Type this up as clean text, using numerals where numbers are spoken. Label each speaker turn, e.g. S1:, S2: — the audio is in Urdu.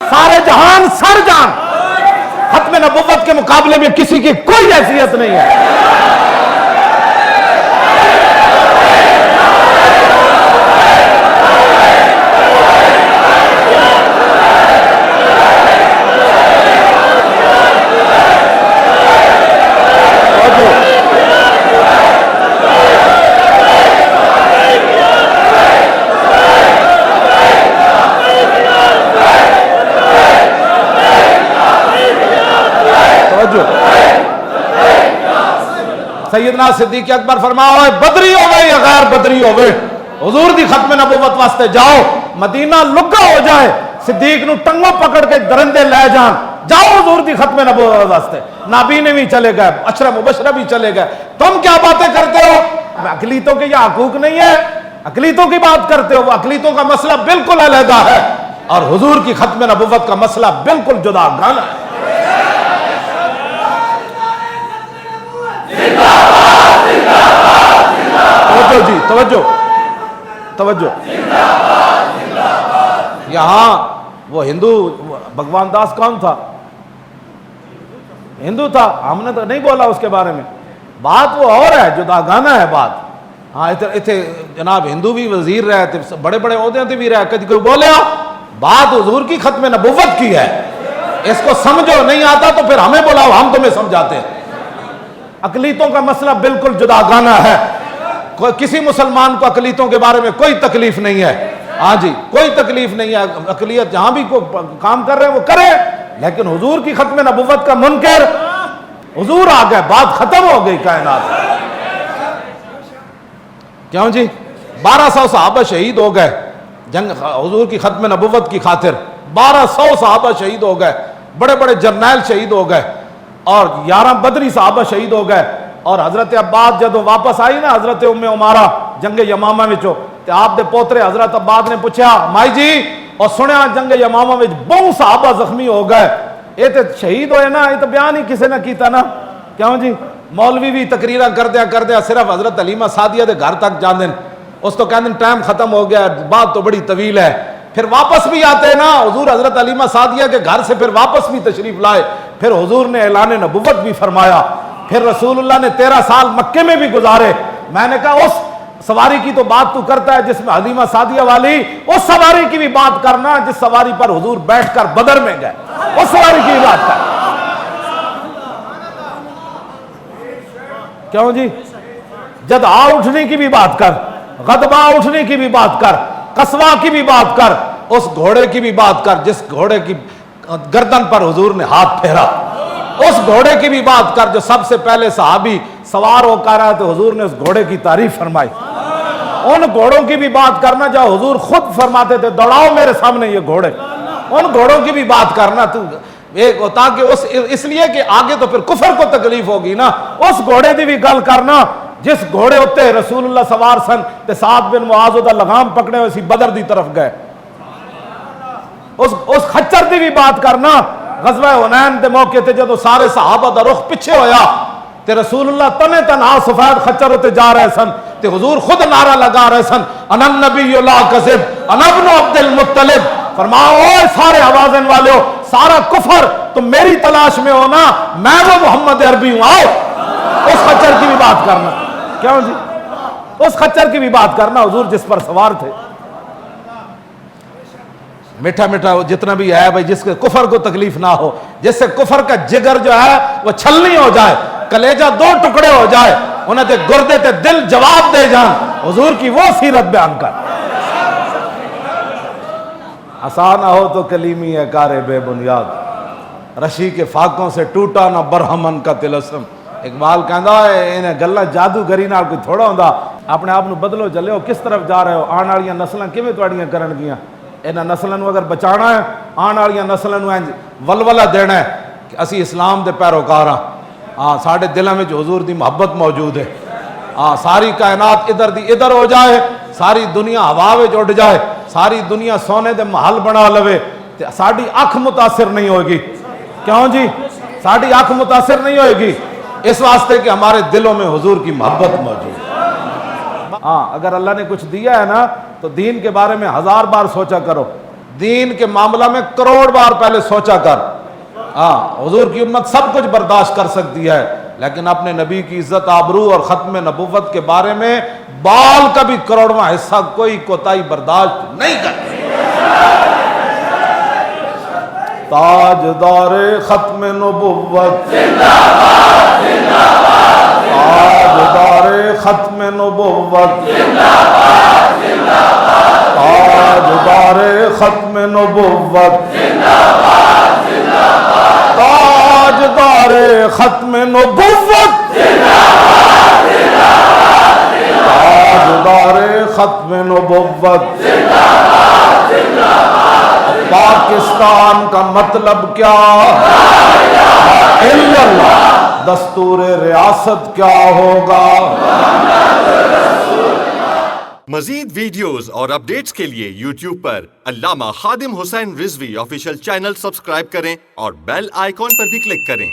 S1: سارے جہان سر جان ختم نبوت کے مقابلے میں کسی کی کوئی حیثیت نہیں ہے۔ سیدنا صدیق اکبر فرماؤ بدری ہوئے یا غیر بدری ہوئے حضور دی ختم نبوت واسطے جاؤ، مدینہ لگا ہو جائے، صدیق نو ٹنگوں پکڑ کے درندے لے جان، جاؤ حضور دی ختم نبوت واسطے۔ نابینے بھی چلے گئے، عشرہ مبشرہ بھی چلے گئے، تم کیا باتیں کرتے ہو؟ اقلیتوں کے یہ حقوق نہیں ہے، اقلیتوں کی بات کرتے ہو، وہ اقلیتوں کا مسئلہ بالکل علیحدہ ہے اور حضور کی ختم نبوت کا مسئلہ بالکل جدا گانا ہے۔ توجہ جی، توجہ یہاں وہ ہندو بھگوان داس کون تھا؟ ہندو تھا، ہم نے تو نہیں بولا اس کے بارے میں، بات وہ اور ہے، جدا گانا ہے بات۔ ہاں اتنے جناب ہندو بھی وزیر رہے تھے، بڑے بڑے عہدے تے بھی رہے، کدی کوئی بولے بات حضور کی ختم نبوت کی ہے، اس کو سمجھو، نہیں آتا تو پھر ہمیں بلاؤ، ہم تمہیں سمجھاتے ہیں۔ اقلیتوں کا مسئلہ بالکل جدا گانا ہے، کسی مسلمان کو اقلیتوں کے بارے میں کوئی تکلیف نہیں ہے، ہاں جی کوئی تکلیف نہیں ہے، اقلیت جہاں بھی کوئی کام کر رہے ہیں وہ کرے، لیکن حضور کی ختم نبوت کا منکر حضور آ گئے، بات ختم ہو گئی کائنات۔ کیوں جی 1200 صحابہ شہید ہو گئے جنگ حضور کی ختم نبوت کی خاطر، 1200 صحابہ شہید ہو گئے، بڑے بڑے جرنیل شہید ہو گئے اور 11 بدری صحابہ شہید ہو گئے، اور حضرت عباد جدو واپس آئی نا حضرت ام عمارہ جنگ یمامہ وچوں تے آپ دے پوترے حضرت عباد نے پوچھا مائی جی اور سنیا جنگ یمامہ وچ بہت صحابہ زخمی ہو گئے، یہ تے شہید ہوئے نا، یہ تو بیان ہی کسی نے کیتا نا، کیوں جی مولوی بھی تقریرہ کر دیا صرف حضرت حلیمہ سعدیہ دے گھر تک جان دیں، اس تو کہندے ٹائم ختم ہو گیا، بات تو بڑی طویل ہے، پھر واپس بھی آتے نا حضور حضرت حلیمہ سعدیہ کے گھر سے پھر واپس بھی تشریف لائے، پھر حضور نے اعلان نبوت بھی فرمایا، پھر رسول اللہ نے 13 سال مکے میں بھی گزارے۔ میں نے کہا اس سواری کی تو بات تو کرتا ہے جس میں حلیمہ سعدیہ والی، اس سواری کی بھی بات کرنا جس سواری پر حضور بیٹھ کر بدر میں گئے، اس سواری کی بھی بات کر، کیوں جی جدع اٹھنے کی بھی بات کر، غضبہ اٹھنے کی بھی بات کر، قصوہ کی بھی بات کر، اس گھوڑے کی بھی بات کر جس گھوڑے کی گردن پر حضور نے ہاتھ پھیرا، اس گھوڑے کی بھی بات کر جو سب سے پہلے صحابی سوار ہو کر آئے تو حضور نے اس گھوڑے کی تعریف فرمائی، ان گھوڑوں کی بھی بات کرنا جو حضور خود فرماتے تھے دوڑاؤ میرے سامنے یہ گھوڑے، ان گھوڑوں کی بھی بات کرنا تو تاکہ اس لیے کہ آگے تو پھر کفر کو تکلیف ہوگی نا، اس گھوڑے دی بھی گل کرنا جس گھوڑے ہوتے رسول اللہ سوار سن تے سعد بن معاذ دا لگام پکڑے ہوئے سی بدر دی طرف گئے، اس خچر دی بھی بات کرنا، غزوہ حنین دے موقع تے جدو سارے صحابہ دا رخ پیچھے ہویا تے رسول اللہ تنے تنہا سفید خچر ہوتے جا رہے سن تے حضور خود نعرہ لگا رہے سن انا النبی لا کذب انا ابن عبد المطلب، فرماؤ اوے سارے آوازن والے ہو، سارا کفر تم میری تلاش میں ہو نا، میں وہ محمد عربی ہوں، آؤ اس خچر کی بھی بات کرنا، کیوں جی اس خچر کی بھی بات کرنا حضور جس پر سوار تھے، میٹھا میٹھا جتنا بھی ہے بھائی جس کے کفر کو تکلیف نہ ہو، جس سے کفر کا جگر جو ہے وہ چھلنی ہو جائے، کلیجہ 2 ٹکڑے ہو جائے، انہیں تے گردے تے دل جواب دے جان، حضور کی وہ سیرت بیان کر۔ آسان ہو تو کلیمی ہے کار بے بنیاد، رشی کے فاقوں سے ٹوٹا نہ برہمن کا تلسم۔ اقبال کہندا ہے انہیں گلاں جادوگری نال کوئی تھوڑا ہوندا، اپنے آپ نو بدلو چلے ہو، کس طرف جا رہے ہو، آن والیاں نسلاں کیویں تواڈیاں کرن گیاں، انہاں نسلاں نو اگر بچانا ہے، آن والیاں نسلاں نو ولولہ دینا ہے کہ اسی اسلام دے پیروکار ہاں، ہاں ساڈے دلاں وچ حضور دی محبت موجود ہے، ہاں ساری کائنات ادھر دی ادھر ہو جائے، ساری دنیا ہوا وچ اڑ جائے، ساری دنیا سونے دے محل بنا لوے تے ساڈی اکھ متاثر نہیں ہوئے گی، کیوں جی ساڈی اکھ متاثر نہیں ہوئے گی، اس واسطے کہ ہمارے دلوں میں حضور کی محبت موجود ہے۔ ہاں اگر اللہ نے کچھ دیا ہے نا تو دین کے بارے میں 1000 بار سوچا کرو، دین کے معاملہ میں کروڑ بار پہلے سوچا کر. ہاں حضور کی امت سب کچھ برداشت کر سکتی ہے، لیکن اپنے نبی کی عزت آبرو اور ختم نبوت کے بارے میں بال کا بھی کروڑواں حصہ کوئی کوتاہی برداشت نہیں کرتی. تاجدار ختم نبوت زندہ باد، زندہ باد، تاجدار ختم نبوت زندہ باد، زندہ باد، تاجدار ختم نبوت زندہ باد، زندہ باد، تاجدار ختم نبوت زندہ باد، زندہ باد، تاجدار ختم نبوت زندہ باد، زندہ باد. پاکستان کا مطلب کیا؟ الا اللہ. دستور ریاست کیا ہوگا؟
S2: مزید ویڈیوز اور اپڈیٹس کے لیے یوٹیوب پر علامہ Khadim Hussain Rizvi official channel subscribe کریں اور بیل آئیکن پر بھی کلک کریں.